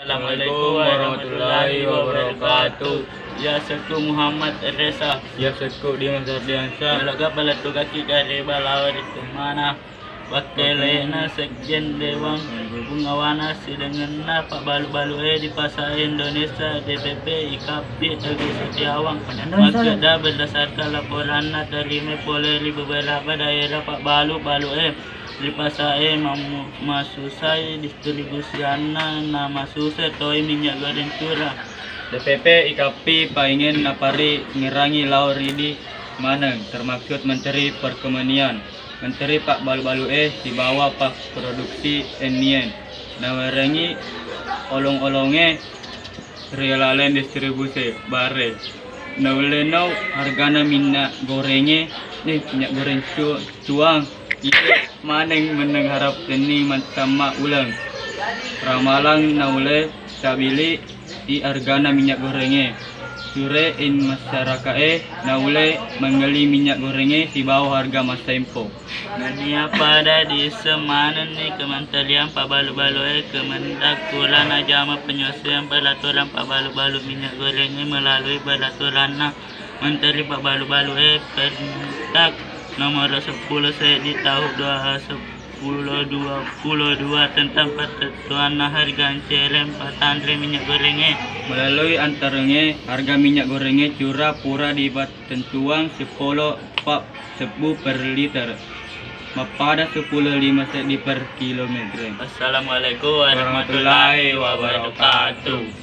Assalamualaikum warahmatullahi wabarakatuh. Ya Seku Muhammad Reza. Ya Seku Dimas Ardiansyah. Laga balatu kaki kare balawar itu mana? Wakelena Sekjen Dewan Bungawana Sidengenna Pak Balu-Balu di Pasar Indonesia DPP IKP Teguh Setiawang Magda berdasarkan laporan terima oleh beberapa daerah Pak Balu-Balu di Pasar masusai distribusiana nama susai toy minyak goreng curah DPP IKP paingin napari ngirangi lauridi mana termaksud Menteri Perkemenian Menteri Pak Balu-Balu di bawah Pak Produksi Enien nawarengi olong-olonge relalen distribusi bare naulenau hargana minyak gorengnya minyak goreng cuang itu maneng meneng harap teni mantama ulang ramalang naule stabili di hargana minyak gorengnya sure in masyarakat naule menggeli minyak gorengnya di bawah harga mas tempo. Nania pada di semanan nih Kementerian Pak Balu-Balu Kemendak Kulan Ajama penyelesaian peraturan Pak Balu-Balu minyak gorengnya melalui peraturan Menteri Pak Balu-Balu Permendak nomor 10 di tahun 2022 tentang ketentuan harga eceran patandre minyak gorengnya melalui antaranya harga minyak gorengnya curah pura di tentuan 10 pak 10 per liter pada 10,5 di per kilometer. Assalamualaikum warahmatullahi wabarakatuh.